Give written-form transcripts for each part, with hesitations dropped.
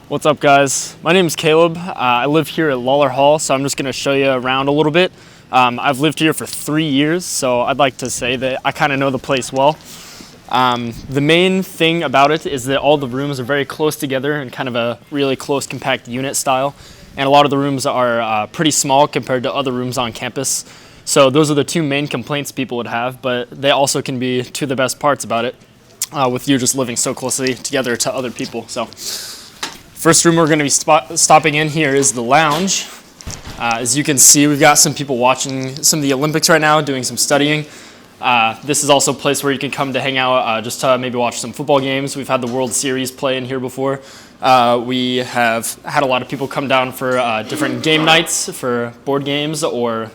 What's up, guys? My name is Caleb. I live here at Lawlor Hall, so I'm just going to show you around a little bit. I've lived here for 3 years, so I'd like to say that I kind of know the place well. The main thing about it is that all the rooms are very close together in kind of a really close, compact unit style. And a lot of the rooms are pretty small compared to other rooms on campus. So those are the two main complaints people would have, but they also can be two of the best parts about it, with you just living so closely together to other people. So first room we're going to be stopping in here is the lounge. As you can see, we've got some people watching some of the Olympics right now, doing some studying. This is also a place where you can come to hang out, just to maybe watch some football games. We've had the World Series play in here before. We have had a lot of people come down for different game nights, for board games, or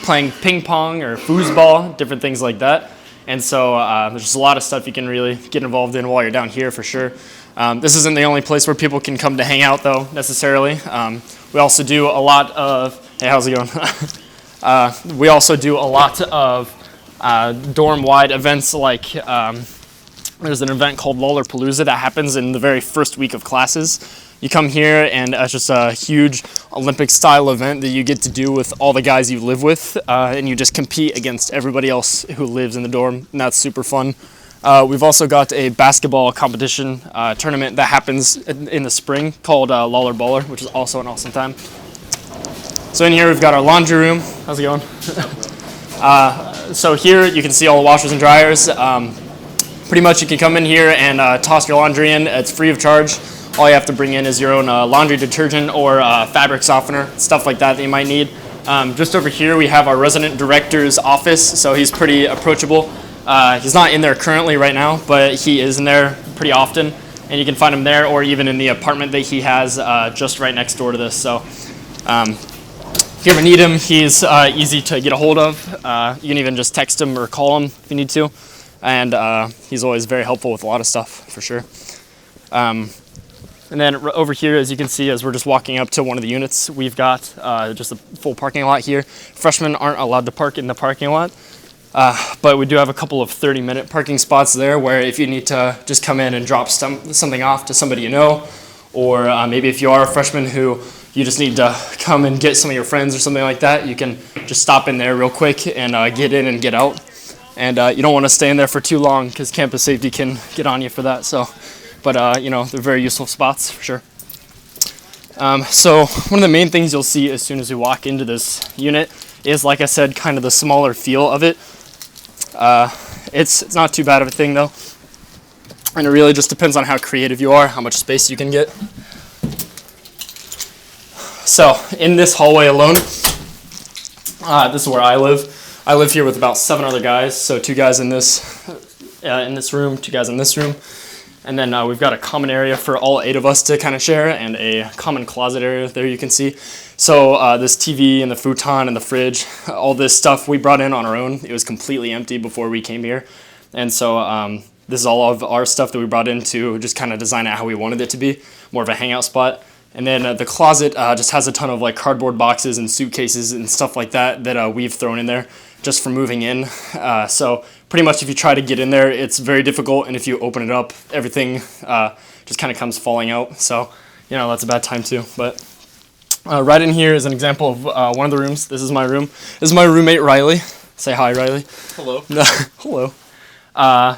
playing ping pong or foosball, different things like that. And so there's just a lot of stuff you can really get involved in while you're down here for sure. This isn't the only place where people can come to hang out, though, necessarily. We also do a lot of, hey, how's it going? We also do a lot of dorm-wide events, like there's an event called Lawlor Palooza that happens in the very first week of classes. You come here, and it's just a huge Olympic-style event that you get to do with all the guys you live with, and you just compete against everybody else who lives in the dorm, and that's super fun. We've also got a basketball competition tournament that happens in the spring called Lawlor Baller, which is also an awesome time. So in here we've got our laundry room. How's it going? So here you can see all the washers and dryers. Pretty much you can come in here and toss your laundry in. It's free of charge. All you have to bring in is your own laundry detergent or fabric softener, stuff like that you might need. Just over here we have our resident director's office, so he's pretty approachable. He's not in there currently right now, but he is in there pretty often, and you can find him there or even in the apartment that he has just right next door to this. So if you ever need him, he's easy to get a hold of. You can even just text him or call him if you need to, and he's always very helpful with a lot of stuff for sure. And then over here, as you can see, as we're just walking up to one of the units, we've got just a full parking lot here. Freshmen aren't allowed to park in the parking lot. But we do have a couple of 30-minute parking spots there where if you need to just come in and drop something off to somebody you know, or maybe if you are a freshman who you just need to come and get some of your friends or something like that, you can just stop in there real quick and get in and get out. And you don't want to stay in there for too long because campus safety can get on you for that. But you know, they're very useful spots for sure. So one of the main things you'll see as soon as you walk into this unit is, like I said, kind of the smaller feel of it. It's not too bad of a thing though, and it really just depends on how creative you are, how much space you can get. So in this hallway alone, this is where I live. I live here with about 7 other guys, so 2 guys in this room, 2 guys in this room, and then we've got a common area for all 8 of us to kind of share, and a common closet area there you can see. So this TV and the futon and the fridge, all this stuff we brought in on our own. It was completely empty before we came here. And so this is all of our stuff that we brought in to just kind of design it how we wanted it to be, more of a hangout spot. And then the closet just has a ton of like cardboard boxes and suitcases and stuff like that that we've thrown in there just for moving in. So pretty much if you try to get in there, it's very difficult. And if you open it up, everything just kind of comes falling out. So, you know, that's a bad time too. But right in here is an example of one of the rooms. This is my room. This is my roommate, Riley. Say hi, Riley. Hello. Hello.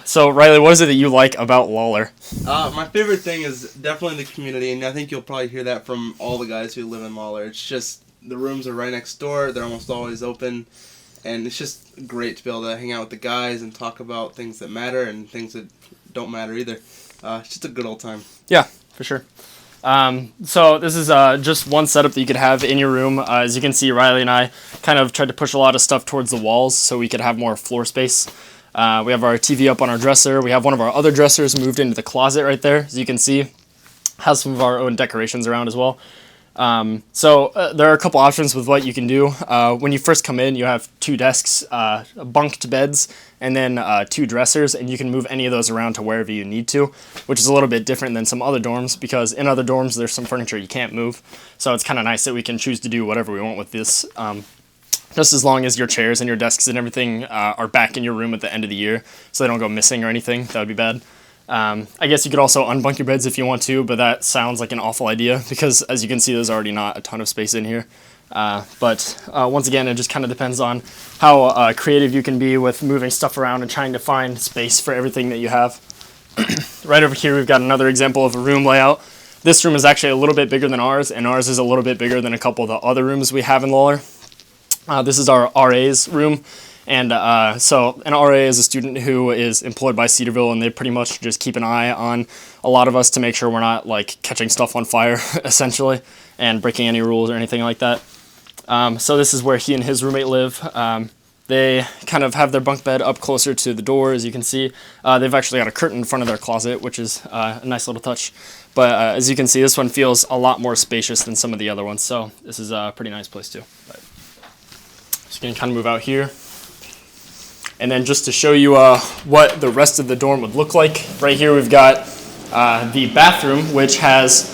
So, Riley, what is it that you like about Lawlor? My favorite thing is definitely the community, and I think you'll probably hear that from all the guys who live in Lawlor. It's just, the rooms are right next door. They're almost always open, and it's just great to be able to hang out with the guys and talk about things that matter and things that don't matter either. It's just a good old time. Yeah, for sure. So this is just one setup that you could have in your room. As you can see, Riley and I kind of tried to push a lot of stuff towards the walls so we could have more floor space. We have our TV up on our dresser. We have one of our other dressers moved into the closet right there. As you can see, has some of our own decorations around as well. So there are a couple options with what you can do. When you first come in, you have 2 desks, bunked beds, and then 2 dressers, and you can move any of those around to wherever you need to, which is a little bit different than some other dorms, because in other dorms there's some furniture you can't move. So it's kind of nice that we can choose to do whatever we want with this, just as long as your chairs and your desks and everything are back in your room at the end of the year, so they don't go missing or anything. That would be bad. I guess you could also unbunk your beds if you want to, but that sounds like an awful idea because, as you can see, there's already not a ton of space in here. But once again, it just kind of depends on how creative you can be with moving stuff around and trying to find space for everything that you have. Right over here, we've got another example of a room layout. This room is actually a little bit bigger than ours, and ours is a little bit bigger than a couple of the other rooms we have in Lawlor. This is our RA's room. And so an RA is a student who is employed by Cedarville, and they pretty much just keep an eye on a lot of us to make sure we're not like catching stuff on fire, essentially, and breaking any rules or anything like that. So this is where he and his roommate live. They kind of have their bunk bed up closer to the door, as you can see. They've actually got a curtain in front of their closet, which is a nice little touch. But as you can see, this one feels a lot more spacious than some of the other ones, so this is a pretty nice place too. But just gonna kind of move out here. And then just to show you what the rest of the dorm would look like, right here we've got the bathroom, which has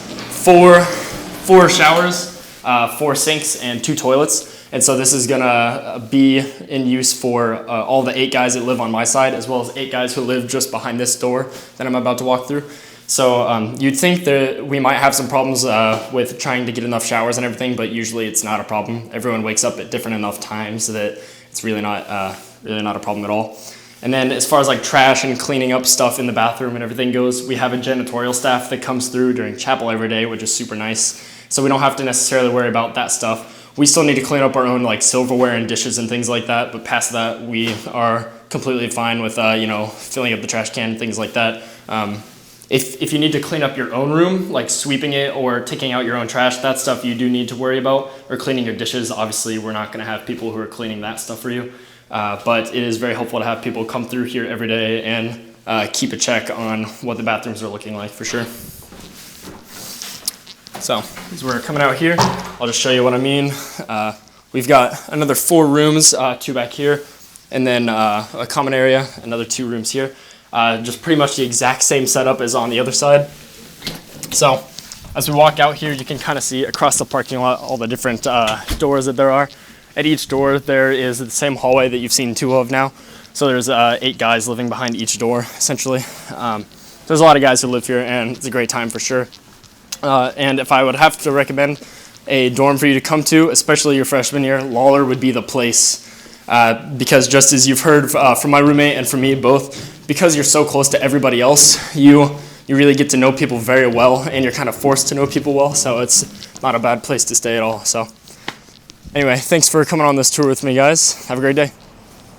four showers, 4 sinks, and 2 toilets. And so this is gonna be in use for all the 8 guys that live on my side, as well as 8 guys who live just behind this door that I'm about to walk through. So you'd think that we might have some problems with trying to get enough showers and everything, but usually it's not a problem. Everyone wakes up at different enough times that it's really not a problem at all. And then as far as like trash and cleaning up stuff in the bathroom and everything goes, we have a janitorial staff that comes through during chapel every day, which is super nice. So we don't have to necessarily worry about that stuff. We still need to clean up our own like silverware and dishes and things like that, but past that we are completely fine with filling up the trash can and things like that. If you need to clean up your own room, like sweeping it or taking out your own trash, that stuff you do need to worry about, or cleaning your dishes. Obviously, we're not going to have people who are cleaning that stuff for you, but it is very helpful to have people come through here every day and keep a check on what the bathrooms are looking like for sure. So as we're coming out here, I'll just show you what I mean. We've got another 4 rooms, 2 back here, and then a common area, another 2 rooms here. Just pretty much the exact same setup as on the other side. So as we walk out here, you can kind of see across the parking lot all the different doors that there are. At each door there is the same hallway that you've seen 2 of now. So there's 8 guys living behind each door, essentially. There's a lot of guys who live here, and it's a great time for sure. And if I would have to recommend a dorm for you to come to, especially your freshman year, Lawlor would be the place. Because just as you've heard from my roommate and from me both, because you're so close to everybody else, you really get to know people very well, and you're kind of forced to know people well, so it's not a bad place to stay at all. So anyway, thanks for coming on this tour with me, guys. Have a great day.